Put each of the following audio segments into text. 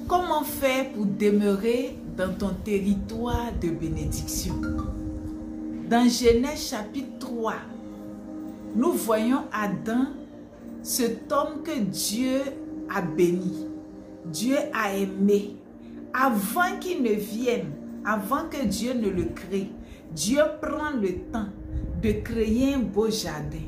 Comment faire pour demeurer dans ton territoire de bénédiction? Dans Genèse chapitre 3, nous voyons Adam, cet homme que Dieu a béni, Dieu a aimé. Avant qu'il ne vienne, avant que Dieu ne le crée, Dieu prend le temps de créer un beau jardin.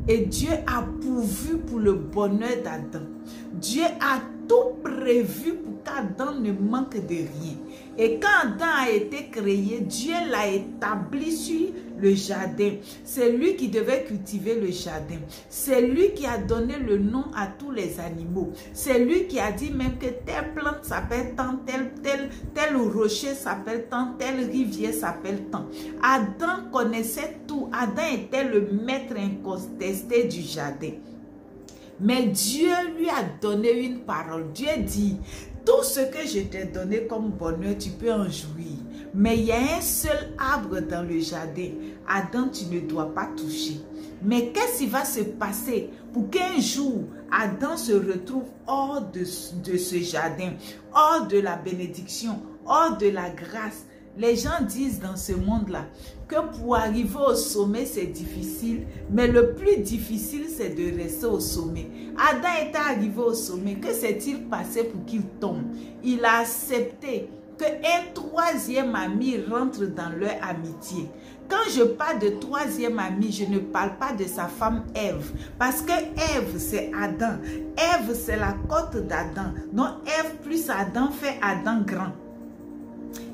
Et Dieu a pourvu pour le bonheur d'Adam. Dieu a tout prévu pour qu'Adam ne manque de rien. Et quand Adam a été créé, Dieu l'a établi sur le jardin. C'est lui qui devait cultiver le jardin. C'est lui qui a donné le nom à tous les animaux. C'est lui qui a dit même que telle plante s'appelle tant, tel rocher s'appelle tant, telle rivière s'appelle tant. Adam connaissait tout. Adam était le maître incontesté du jardin. Mais Dieu lui a donné une parole. Dieu dit, tout ce que je t'ai donné comme bonheur, tu peux en jouir. Mais il y a un seul arbre dans le jardin. Adam, tu ne dois pas toucher. Mais qu'est-ce qui va se passer pour qu'un jour, Adam se retrouve hors de ce jardin, hors de la bénédiction, hors de la grâce? Les gens disent dans ce monde-là que pour arriver au sommet, c'est difficile, mais le plus difficile, c'est de rester au sommet. Adam était arrivé au sommet. Que s'est-il passé pour qu'il tombe? Il a accepté qu'un troisième ami rentre dans leur amitié. Quand je parle de troisième ami, je ne parle pas de sa femme Ève. Parce que Ève, c'est Adam. Ève, c'est la côte d'Adam. Donc Ève plus Adam fait Adam grand.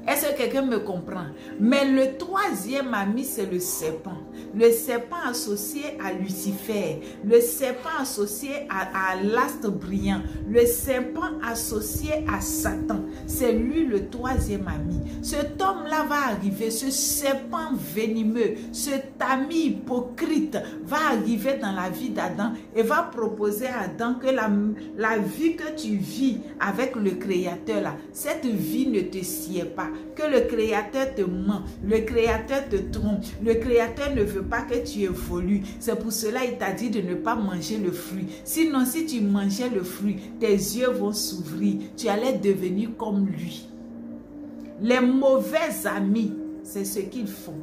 Est-ce que quelqu'un me comprend? Mais le troisième ami, c'est le serpent. Le serpent associé à Lucifer. Le serpent associé à l'astre brillant. Le serpent associé à Satan. C'est lui le troisième ami. Cet homme-là va arriver, ce serpent venimeux, cet ami hypocrite va arriver dans la vie d'Adam et va proposer à Adam que la vie que tu vis avec le Créateur, là, cette vie ne te sied pas. Que le Créateur te ment, le Créateur te trompe, le Créateur ne veut pas que tu évolues. C'est pour cela qu'il t'a dit de ne pas manger le fruit. Sinon, si tu mangeais le fruit, tes yeux vont s'ouvrir. Tu allais devenir comme lui. Les mauvais amis, c'est ce qu'ils font.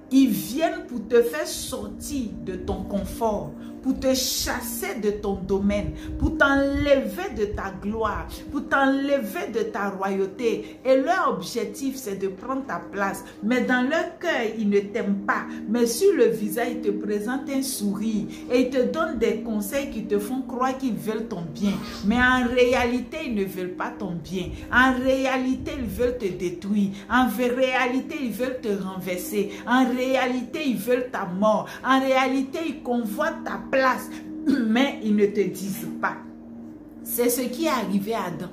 Ils viennent pour te faire sortir de ton confort, pour te chasser de ton domaine, pour t'enlever de ta gloire, pour t'enlever de ta royauté. Et leur objectif, c'est de prendre ta place. Mais dans leur cœur, ils ne t'aiment pas. Mais sur le visage, ils te présentent un sourire et ils te donnent des conseils qui te font croire qu'ils veulent ton bien. Mais en réalité, ils ne veulent pas ton bien. En réalité, ils veulent te détruire. En réalité, ils veulent te renverser. En réalité, ils veulent ta mort. En réalité, ils convoitent ta place, mais ils ne te disent pas. C'est ce qui est arrivé à Adam.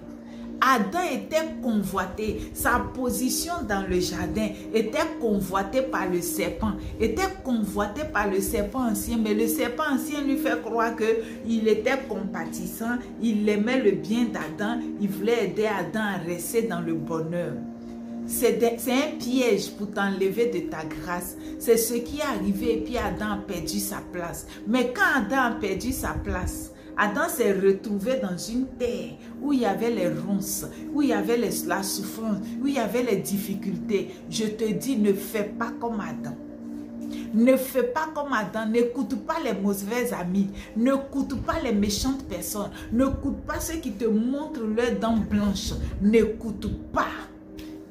Adam était convoité. Sa position dans le jardin était convoitée par le serpent. Était convoité par le serpent ancien. Mais le serpent ancien lui fait croire qu'il était compatissant. Il aimait le bien d'Adam. Il voulait aider Adam à rester dans le bonheur. C'est un piège pour t'enlever de ta grâce. C'est ce qui est arrivé et puis Adam a perdu sa place. Mais quand Adam a perdu sa place, Adam s'est retrouvé dans une terre où il y avait les ronces, où il y avait la souffrance, où il y avait les difficultés. Je te dis, ne fais pas comme Adam. Ne fais pas comme Adam, n'écoute pas les mauvais amis, n'écoute pas les méchantes personnes, n'écoute pas ceux qui te montrent leurs dents blanches, n'écoute pas.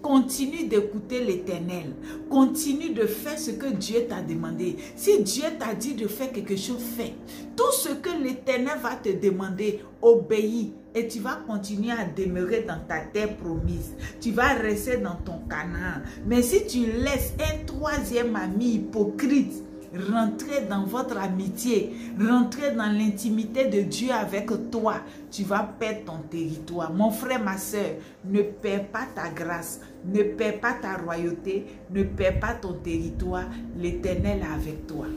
Continue d'écouter l'Éternel. Continue de faire ce que Dieu t'a demandé. Si Dieu t'a dit de faire quelque chose, fais. Tout ce que l'Éternel va te demander, obéis. Et tu vas continuer à demeurer dans ta terre promise. Tu vas rester dans ton Canaan. Mais si tu laisses un troisième ami hypocrite rentrer dans votre amitié, rentrer dans l'intimité de Dieu avec toi, tu vas perdre ton territoire. Mon frère, ma soeur, ne perds pas ta grâce, ne perds pas ta royauté, ne perds pas ton territoire. L'Éternel est avec toi.